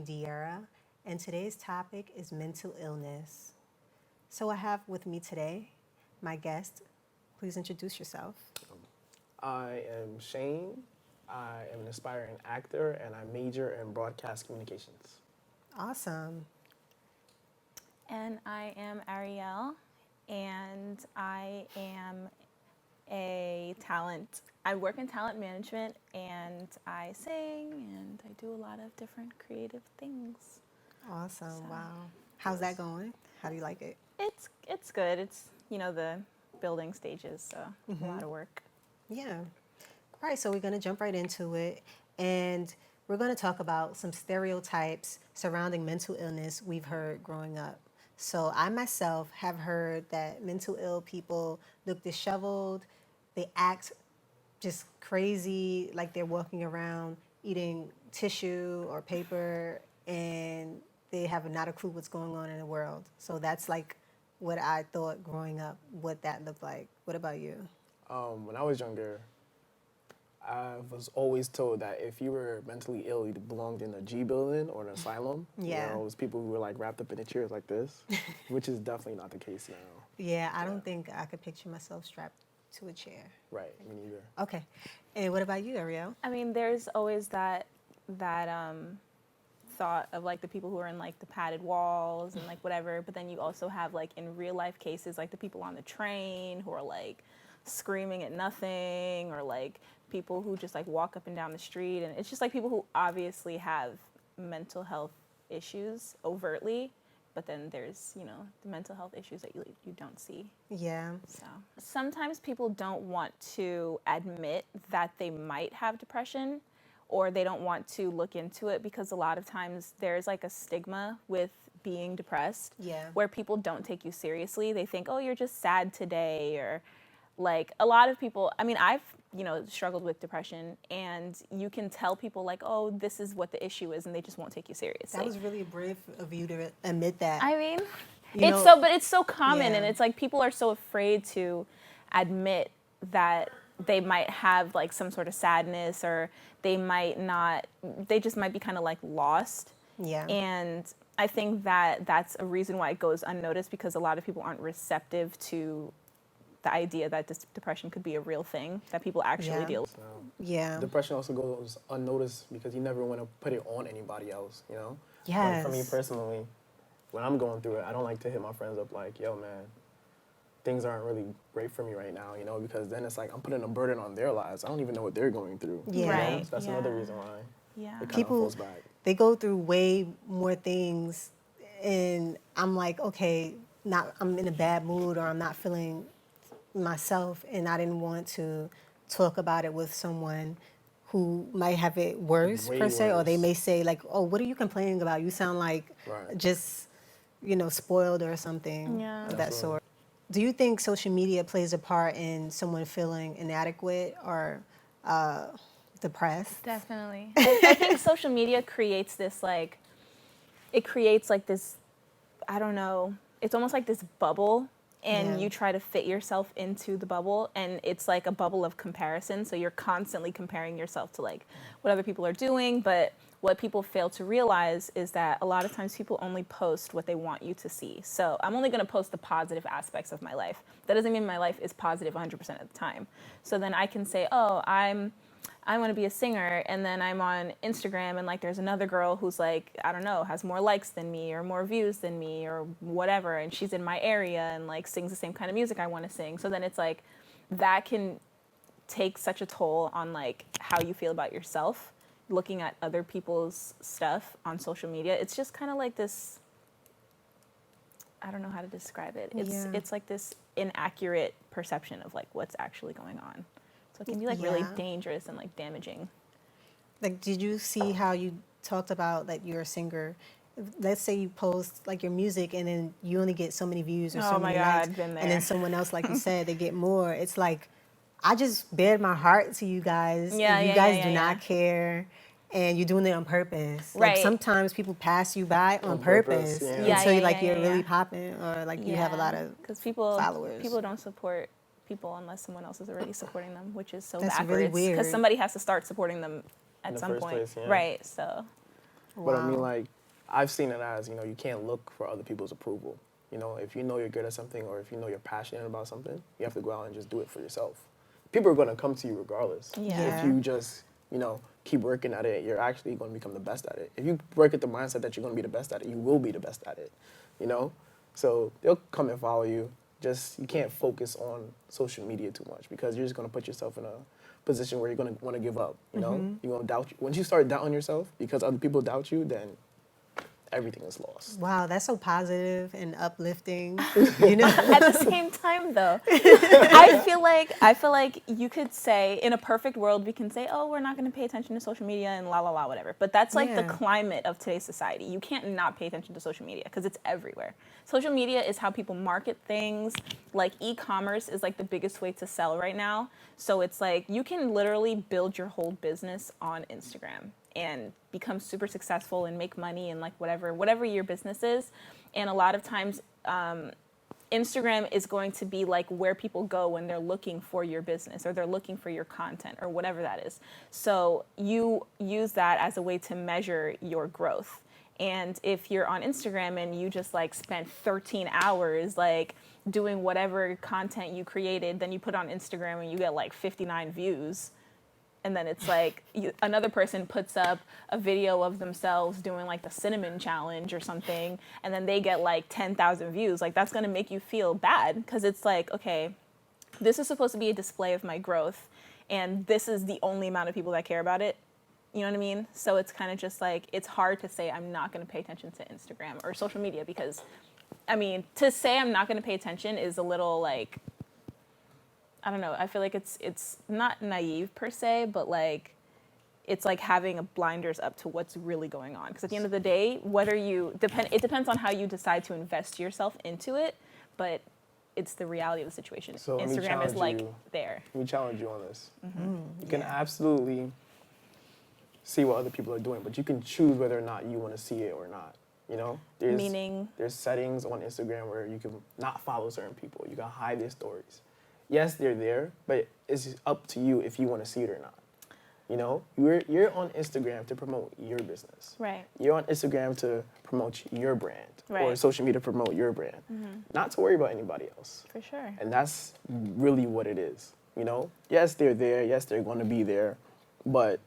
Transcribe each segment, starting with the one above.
I'm Deirra, and today's topic is mental illness. So I have with me today my guest. Please introduce yourself. I am Shane. I am an aspiring actor and I major in broadcast communications. Awesome. And I am Ariel, and I am a talent. I work in talent management, and I sing, and I do a lot of different creative things. Awesome. So- Wow. How's that going? How do you like it? It's good. It's the building stages, so a lot of work. Yeah. All right, so we're going to jump right into it. And we're going to talk about some stereotypes surrounding mental illness we've heard growing up. So I myself have heard that mental ill people look disheveled, they act just crazy, like they're walking around eating tissue or paper, and they have not a clue what's going on in the world. So that's like what I thought growing up, what that looked like. What about you? When I was younger, I was always told that if you were mentally ill, you belonged in a G building or an asylum. Yeah. You know, it was people who were like wrapped up in the chairs like this, which is definitely not the case now. Yeah, I don't think I could picture myself strapped to a chair. Right, me neither. Okay. And what about you, Ariel? I mean, there's always that thought of like the people who are in like the padded walls and like whatever, but then you also have like in real life cases like the people on the train who are like screaming at nothing, or like people who just like walk up and down the street, and it's just like people who obviously have mental health issues overtly, but then there's the mental health issues that you don't see. Yeah. So sometimes people don't want to admit that they might have depression, or they don't want to look into it because a lot of times there's like a stigma with being depressed. Yeah. Where people don't take you seriously. They think, oh, you're just sad today, or like a lot of people, I mean, I've struggled with depression, and you can tell people like, oh, this is what the issue is, and they just won't take you seriously. That was really brave of you to admit that. I mean, You but it's so common, Yeah. and it's like people are so afraid to admit that they might have like some sort of sadness, or they just might be kind of like lost. Yeah. And I think that that's a reason why it goes unnoticed, because a lot of people aren't receptive to the idea that this depression could be a real thing that people actually Yeah. deal with. So, Yeah. depression also goes unnoticed because you never want to put it on anybody else, you know? Yes. Like for me personally, when I'm going through it, I don't like to hit my friends up like, yo, man, things aren't really great for me right now, because then it's like I'm putting a burden on their lives. I don't even know what they're going through. Yeah. Right. So that's Yeah. another reason why Yeah. it kind of People- falls back. They go through way more things, and I'm like, okay, I'm in a bad mood, or I'm not feeling myself, and I didn't want to talk about it with someone who might have it worse, Way per se, or they worse. may say like, oh, what are you complaining about? You sound like Right. just, spoiled or something Yeah. of that Absolutely. sort. Do you think social media plays a part in someone feeling inadequate or depressed? Definitely. I think social media creates this like, this, I don't know, it's almost like this bubble, and Yeah. you try to fit yourself into the bubble, and it's like a bubble of comparison. So you're constantly comparing yourself to like what other people are doing, but what people fail to realize is that a lot of times people only post what they want you to see. So I'm only going to post the positive aspects of my life. That doesn't mean my life is positive 100% of the time. So then I can say, oh, I want to be a singer, and then I'm on Instagram, and like there's another girl who's like, I don't know, has more likes than me or more views than me or whatever, and she's in my area and like sings the same kind of music I want to sing. So then it's like that can take such a toll on like how you feel about yourself, looking at other people's stuff on social media. It's just kind of like this, I don't know how to describe it. It's like this inaccurate perception of like what's actually going on. So it can be like really Yeah. dangerous and like damaging. Like, did you see how you talked about that you're a singer? Let's say you post like your music, and then you only get so many views or so Oh my many God, likes, been and there. then someone else, like you said, they get more. It's like, I just bared my heart to you guys. Yeah, and you yeah, guys yeah, do yeah, not yeah. care, and you're doing it on purpose. Like Right. sometimes people pass you by on On purpose, purpose, yeah. until Yeah, yeah, like yeah, you're yeah, really yeah. popping, or like you have a lot of because people followers. don't support people unless someone else is already supporting them, which is so That's really backwards. weird. Because somebody has to start supporting them In at the some first point, place, yeah. right? So But I mean, Wow. like, I've seen it as, you can't look for other people's approval. If you know you're good at something or if you know you're passionate about something, you have to go out and just do it for yourself. People are going to come to you regardless. Yeah. If you just, keep working at it, you're actually going to become the best at it. If you work at the mindset that you're going to be the best at it, you will be the best at it, you know? So they'll come and follow you. Just, you can't focus on social media too much because you're just going to put yourself in a position where you're going to want to give up, You're going to doubt you. Once you start doubting yourself because other people doubt you, then everything is lost. Wow, that's so positive and uplifting. At the same time, though, I feel like you could say, in a perfect world, we can say, oh, we're not going to pay attention to social media and la la la whatever. But that's like the Yeah. climate of today's society. You can't not pay attention to social media because it's everywhere. Social media is how people market things. Like e-commerce is like the biggest way to sell right now. So it's like you can literally build your whole business on Instagram and become super successful and make money and like whatever your business is. And a lot of times Instagram is going to be like where people go when they're looking for your business or they're looking for your content or whatever that is. So you use that as a way to measure your growth. And if you're on Instagram and you just like spent 13 hours like doing whatever content you created, then you put on Instagram and you get like 59 views. And then it's like another person puts up a video of themselves doing like the cinnamon challenge or something, and then they get like 10,000 views. Like that's going to make you feel bad because it's like, okay, this is supposed to be a display of my growth, and this is the only amount of people that care about it. You know what I mean? So it's kind of just like, it's hard to say I'm not going to pay attention to Instagram or social media because, I mean, to say I'm not going to pay attention is a little like, I don't know. I feel like it's not naive per se, but like it's like having a blinders up to what's really going on. Because at the end of the day, it depends on how you decide to invest yourself into it, but it's the reality of the situation. So let me Instagram is challenge like you. there. Let me challenge you on this. You can absolutely see what other people are doing, but you can choose whether or not you want to see it or not. Meaning? There's settings on Instagram where you can not follow certain people. You can hide their stories. Yes, they're there, but it's up to you if you want to see it or not. You're on Instagram to promote your business. Right. You're on Instagram to promote your brand or Right. social media to promote your brand, not to worry about anybody else. For sure. And that's really what it is. Yes, they're there. Yes, they're going to be there, but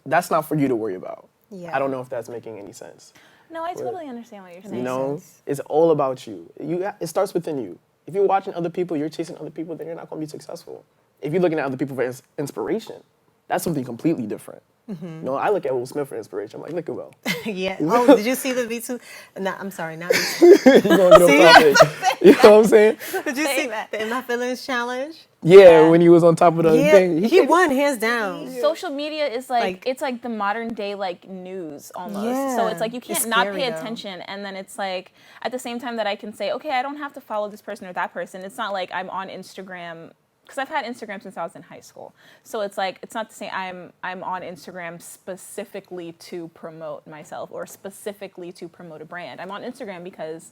that's not for you to worry about. Yeah. I don't know if that's making any sense. No, I totally understand what you're saying. sense. It's all about you. It starts within you. If you're watching other people, you're chasing other people, then you're not going to be successful. If you're looking at other people for inspiration, that's something completely different. I look at Will Smith for inspiration. I'm like, look at Will. Yeah. Oh, did you see the V2? No, I'm sorry, not V2. You're going to get off topic. You know what I'm saying? Did you see the In My Feelings challenge? Yeah, when he was on top of the thing. He won hands down. Social media is Like- it's like the modern day like news almost. Yeah. So it's like you can't It's not scary, pay though. attention, and then it's like at the same time that I can say, okay, I don't have to follow this person or that person. It's not like I'm on Instagram because I've had Instagram since I was in high school. So it's like it's not to say I'm on Instagram specifically to promote myself or specifically to promote a brand. I'm on Instagram because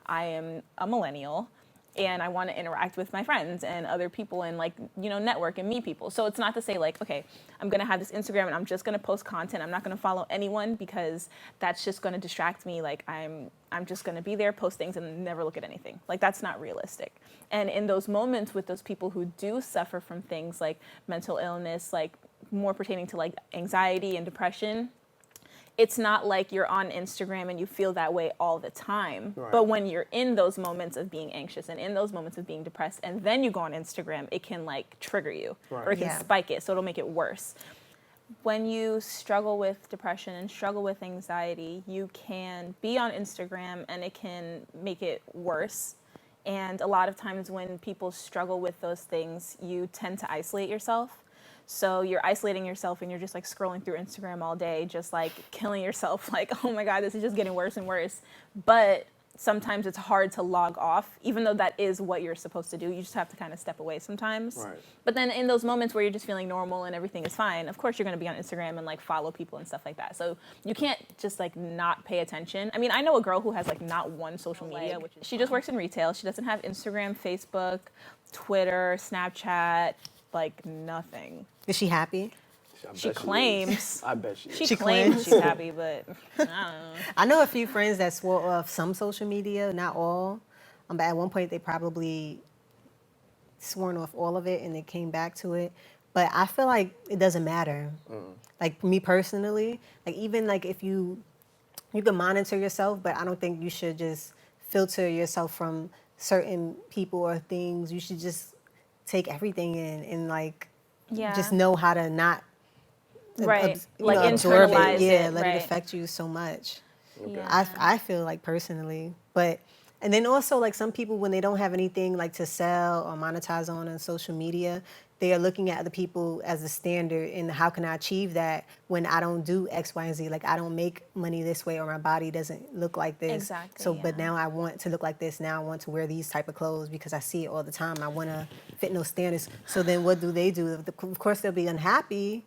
I am a millennial and I want to interact with my friends and other people and like, network and meet people. So it's not to say like, okay, I'm going to have this Instagram and I'm just going to post content. I'm not going to follow anyone because that's just going to distract me. Like I'm just going to be there, post things and never look at anything. Like that's not realistic. And in those moments with those people who do suffer from things like mental illness, like more pertaining to like anxiety and depression, it's not like you're on Instagram and you feel that way all the time. Right. But when you're in those moments of being anxious and in those moments of being depressed and then you go on Instagram, it can like trigger you or it can Yeah. spike it. So it'll make it worse. When you struggle with depression and struggle with anxiety, you can be on Instagram and it can make it worse. And a lot of times when people struggle with those things, you tend to isolate yourself. So you're isolating yourself and you're just like scrolling through Instagram all day, just like killing yourself like, oh my God, this is just getting worse and worse. But sometimes it's hard to log off, even though that is what you're supposed to do. You just have to kind of step away sometimes. Right. But then in those moments where you're just feeling normal and everything is fine, of course you're going to be on Instagram and like follow people and stuff like that. So you can't just like not pay attention. I mean, I know a girl who has like not one social media, which is she just works in retail. She doesn't have Instagram, Facebook, Twitter, Snapchat, like nothing. Is she happy? I She bet claims. is. I bet she is. She claims she's happy, but I don't know. I know a few friends that swore off some social media, not all. But at one point they probably sworn off all of it and they came back to it. But I feel like it doesn't matter. Like me personally, like even like if you can monitor yourself, but I don't think you should just filter yourself from certain people or things. You should just take everything in and like Yeah. just know how to not Right. Like absorb internalize it. Yeah, it, let right. it affect you so much. Okay. Yeah. I feel like personally, but and then also like some people when they don't have anything like to sell or monetize on social media, they are looking at other people as a standard and how can I achieve that when I don't do X, Y, and Z? Like I don't make money this way or my body doesn't look like this. Exactly, So, but yeah. now I want to look like this. Now I want to wear these type of clothes because I see it all the time. I want to fit those standards. So then what do? Of course they'll be unhappy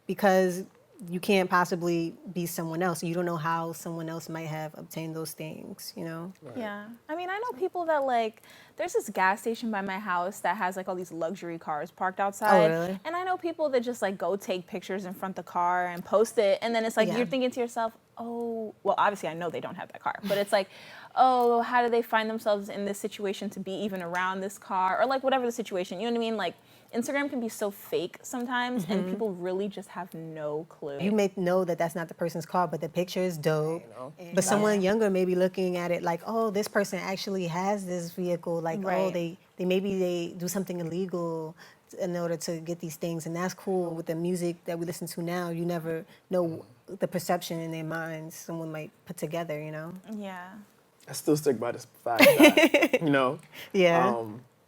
because you can't possibly be someone else. You don't know how someone else might have obtained those things, you know? Yeah. I mean, I know people that like, there's this gas station by my house that has like all these luxury cars parked outside. really? And I know people that just like go take pictures in front of the car and post it. And then it's like, Yeah. you're thinking to yourself, oh, well, obviously I know they don't have that car, but it's like, oh, how do they find themselves in this situation to be even around this car or like whatever the situation, you know what I mean? Like Instagram can be so fake sometimes and people really just have no clue. You may know that that's not the person's car, but the picture is dope. You know? But someone younger may be looking at it like, oh, this person actually has this vehicle. Like, oh, Right. they maybe they do something illegal in order to get these things. And that's cool with the music that we listen to now. You never know the perception in their minds someone might put together, you know? Yeah. I still stick by this fact that, you know, Yeah.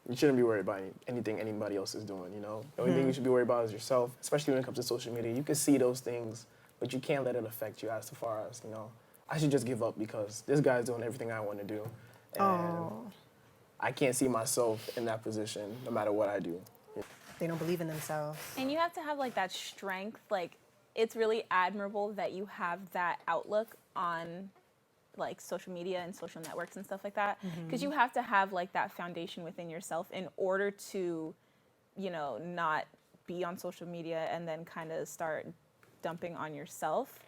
you shouldn't be worried about anything anybody else is doing, you know? The only thing you should be worried about is yourself, especially when it comes to social media. You can see those things, but you can't let it affect you as far as, you know, I should just give up because this guy's doing everything I want to do. And I can't see myself in that position no matter what I do. They don't believe in themselves. And you have to have like that strength. Like it's really admirable that you have that outlook on like social media and social networks and stuff like that. Because you have to have like that foundation within yourself in order to, you know, not be on social media and then kind of start dumping on yourself.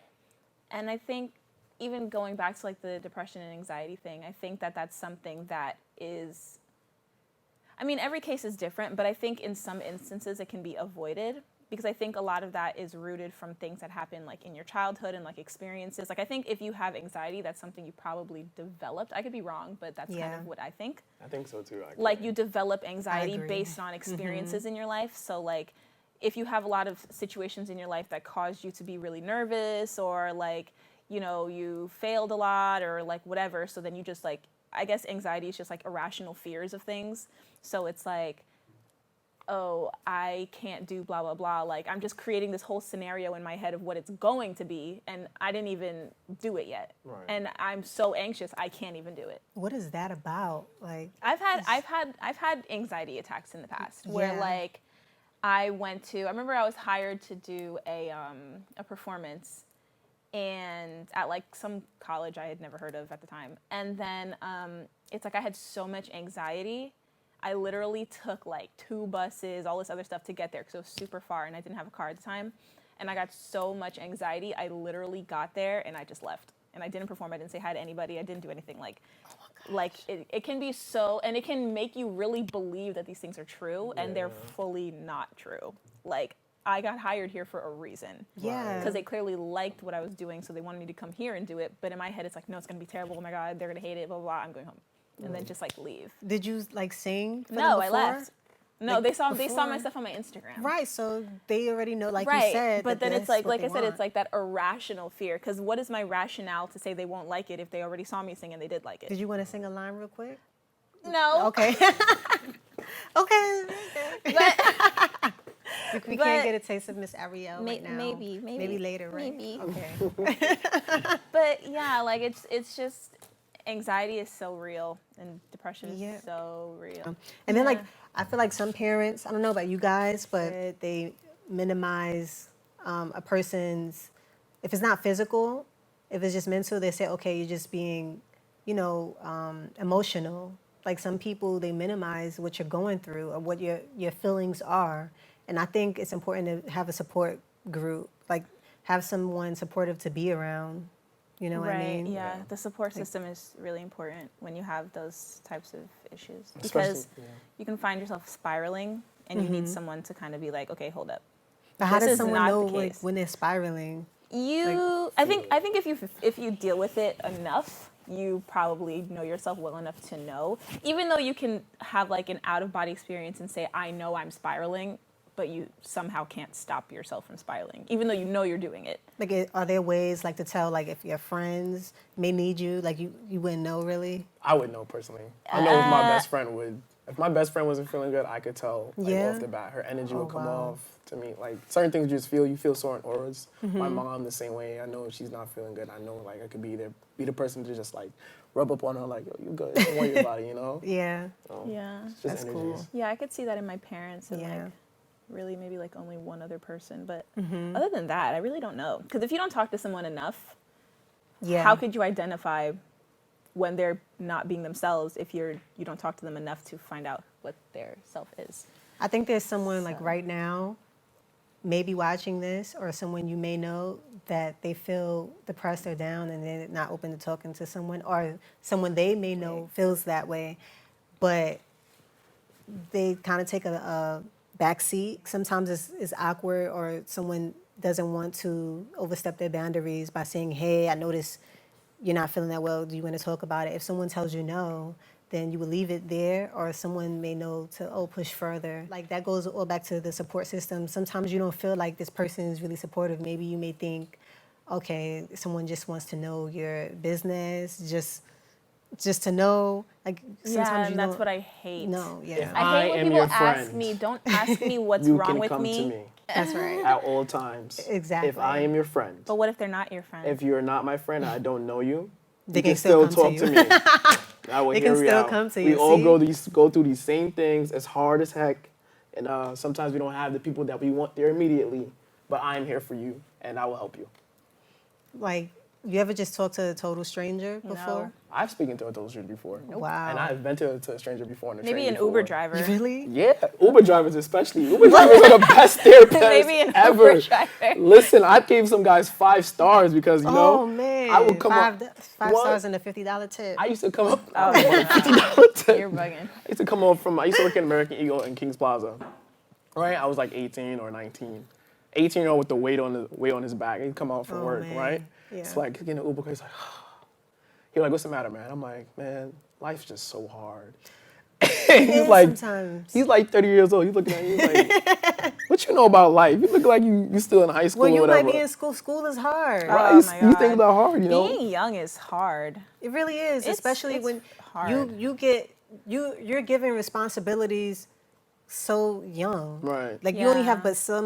And I think even going back to like the depression and anxiety thing, I think that that's something that is, I mean, every case is different, but I think in some instances it can be avoided because I think a lot of that is rooted from things that happen like in your childhood and like experiences. Like I think if you have anxiety, that's something you probably developed. I could be wrong, but that's kind Yeah. of what I think. I think so too. Actually. Like you develop anxiety agree. based on experiences in your life. So like if you have a lot of situations in your life that caused you to be really nervous or like, you know, you failed a lot or like whatever, so then you just like, I guess anxiety is just like irrational fears of things. So it's like, oh, I can't do blah, blah, blah. Like I'm just creating this whole scenario in my head of what it's going to be and I didn't even do it yet. Right. And I'm so anxious I can't even do it. What is that about? Like, I've had anxiety attacks in the past where Yeah. like I remember I was hired to do a performance and at like some college I had never heard of at the time. And then it's like I had so much anxiety. I literally took like 2 buses, all this other stuff to get there because it was super far and I didn't have a car at the time. And I got so much anxiety, I literally got there and I just left. And I didn't perform, I didn't say hi to anybody, I didn't do anything. Like it can be so, and it can make you really believe that these things are true and they're fully not true. Like I got hired here for a reason. yeah. Because they clearly liked what I was doing, so they wanted me to come here and do it. But in my head, it's like, no, it's going to be terrible. Oh my God, they're going to hate it, blah, blah, blah. I'm going home. And then just like leave. Did you like sing for No, them I before? left. No, Like, they saw my before? stuff on my Instagram. Right, so they already know, like Right, you said. but that then it's that's like what I they said, want. it's like that irrational fear. Because what is my rationale to say they won't like it if they already saw me sing and they did like it? Did you want to sing a line real quick? No. Okay. Okay. But We But- can't get a taste of Miss Ariel right now. maybe later, right? maybe. Okay. But yeah, like it's just anxiety is so real and depression Yeah. is so real. And then, like, Yeah. I feel like some parents, I don't know about you guys, but they minimize a person's, if it's not physical, if it's just mental, they say, okay, you're just being, you know, emotional. Like some people, they minimize what you're going through or what your feelings are. And I think it's important to have a support group. Like, have someone supportive to be around. You know what I Right. mean? Yeah. The support system is really important when you have those types of issues because Especially, yeah. you can find yourself spiraling and you need someone to kind of be like, okay, hold up. But how This does is someone not know the like case. when they're spiraling? I think if you deal with it enough, you probably know yourself well enough to know. Even though you can have like an out of body experience and say, I know I'm spiraling, but you somehow can't stop yourself from spiraling, even though you know you're doing it. Like, are there ways like to tell like if your friends may need you? Like you wouldn't know really. I would know personally. I know if my best friend would. If my best friend wasn't feeling good, I could tell like Yeah? off the bat. Her energy Oh, would come wow. off to me. Like certain things you just feel. You feel certain auras. Mm-hmm. My mom the same way. I know if she's not feeling good. I know like I could be there, be the person to just like rub up on her like, yo, you good? Don't worry about it. You know. Yeah. So, Yeah. it's just That's energies. cool. Yeah, I could see that in my parents and Yeah. like really maybe like only one other person. But other than that, I really don't know. Because if you don't talk to someone enough, Yeah. how could you identify when they're not being themselves if you don't talk to them enough to find out what their self is? I think there's someone like So- right now, maybe watching this, or someone you may know that they feel depressed or down and they're not open to talking to someone, or someone they may know feels that way, but they kind of take a back seat. Sometimes it's awkward, or someone doesn't want to overstep their boundaries by saying, hey, I notice you're not feeling that well. Do you want to talk about it? If someone tells you no, then you will leave it there, or someone may know to, push further. Like that goes all back to the support system. Sometimes you don't feel like this person is really supportive. Maybe you may think, okay, someone just wants to know your business, just to know. Like sometimes Yeah, you and that's don't what I hate. know. Yeah, If I I hate when am people your ask friend, me, don't ask me what's you wrong can with come me. to me that's right. at all times. Exactly. If I am your friend, But what if they're not your friend? if you're not my friend, I don't know you. They you can can still still come talk to to you. me. I will They hear can you still out. come to We you, all see? go through these same things. It's hard as heck, and sometimes we don't have the people that we want there immediately. But I'm here for you, and I will help you. Like, you ever just talked to a total stranger before? No. I've spoken to a total stranger before. Wow. And I've been to a stranger before on the Maybe train an before. Uber driver. Really? Yeah, Uber drivers especially. Uber drivers are the best therapists Maybe an ever. Uber driver. Listen, I gave some guys 5 stars because, you know, Oh man! I would come five, up. five What? stars and a $50 tip. I used to come up. Oh, $50 tip. You're bugging. I used to come up from, I used to work at American Eagle in Kings Plaza. Right? I was like 18 or 19. 18-year-old with the weight on his back. He'd come out from Oh, work, man. right? Yeah. It's like getting an Uber, he's like, he's like, what's the matter, man? I'm like, man, life's just so hard. Yeah, he's like, sometimes. he's like 30 years old. He's looking at you like, what you know about life? You look like you still in high school Well, or you whatever. might be in school. School is hard. Right? Oh, my You think God. about hard, you know? Being young is hard. It really is, especially it's when hard. you're given responsibilities so young. Right. Like you only have Yeah. but so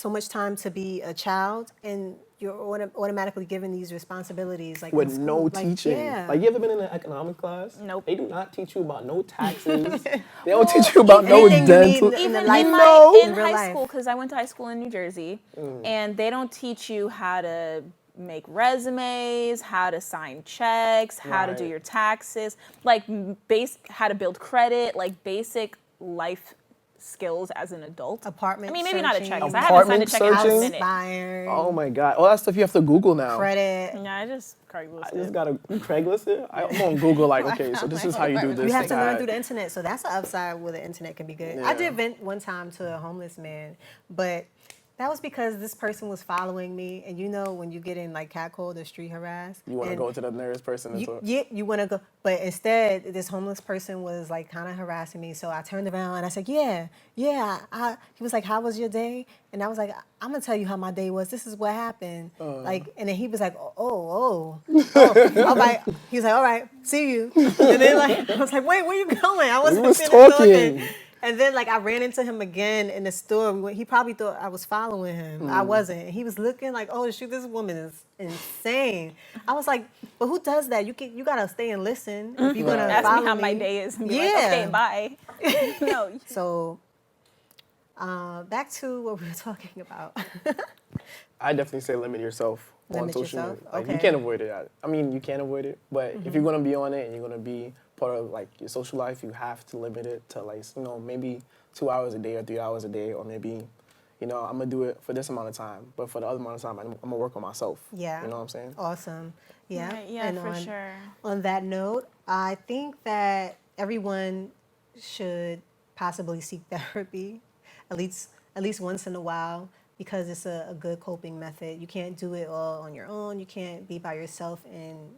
much time to be a child, and you're automatically given these responsibilities. Like in With school. no Like, teaching. yeah. Like, you ever been in an economic class? Nope. They do not teach you about no taxes. They don't teach you about no anything you need dental. in the Even life- in, No. in real high life. school, because I went to high school in New Jersey, and they don't teach you how to make resumes, how to sign checks, how to do Right. your taxes, like how to build credit, like basic life skills as an adult. Apartment I mean, maybe not a searching. check, 'cause I haven't signed a Apartment check in a searching. minute. Inspired. Oh my God. All that stuff you have to Google now. Credit. Yeah, I just Craigslist. I just got to Craigslist it. I'm on Google like, okay, so this is how you do this. You have to learn that. through the internet, so that's the upside where the internet can be good. I Yeah. did vent one time to a homeless man, but that was because this person was following me, and you know when you get in like catcalled or street harassed, You want to and go to the nearest person and you, talk. yeah, you want to go, but instead this homeless person was like kind of harassing me. So I turned around and I said, "Yeah." He was like, "How was your day?" And I was like, "I'm gonna tell you how my day was. This is what happened." Like, and then he was like, "Oh, all right." He was like, "All right, see you." And then like I was like, "Wait, where you going?" I wasn't was finished talking. And then like I ran into him again in the store. He probably thought I was following him. I wasn't. He was looking like, "Oh shoot, this woman is insane." I was like, "But who does that? You gotta stay and listen if you're gonna Ask follow me how my day is and be like, okay, bye. No. So back to what we were talking about. I definitely say limit yourself on Limit social yourself? media. Like, Okay. you can't avoid it. I mean, you can avoid it, but if you're gonna be on it and you're gonna be part of like your social life, you have to limit it to like maybe 2 hours a day or 3 hours a day, or maybe you know, I'm gonna do it for this amount of time, but for the other amount of time, I'm gonna work on myself. Yeah. You know what I'm saying? Awesome. Yeah. Right, yeah, And for sure. on that note, I think that everyone should possibly seek therapy at least once in a while because it's a good coping method. You can't do it all on your own. You can't be by yourself and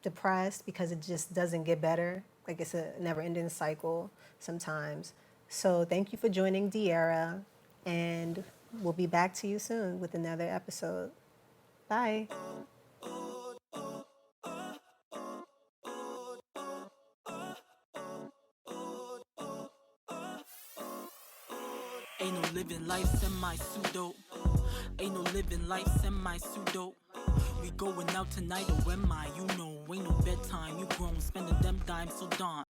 depressed because it just doesn't get better. Like it's a never-ending cycle sometimes. So thank you for joining Deirra, and we'll be back to you soon with another episode. Bye. Ain't no living life semi-pseudo. Ain't no living life semi-pseudo. We going out tonight, or am I? You know, ain't no bedtime. You grown, spending them dimes so dawn.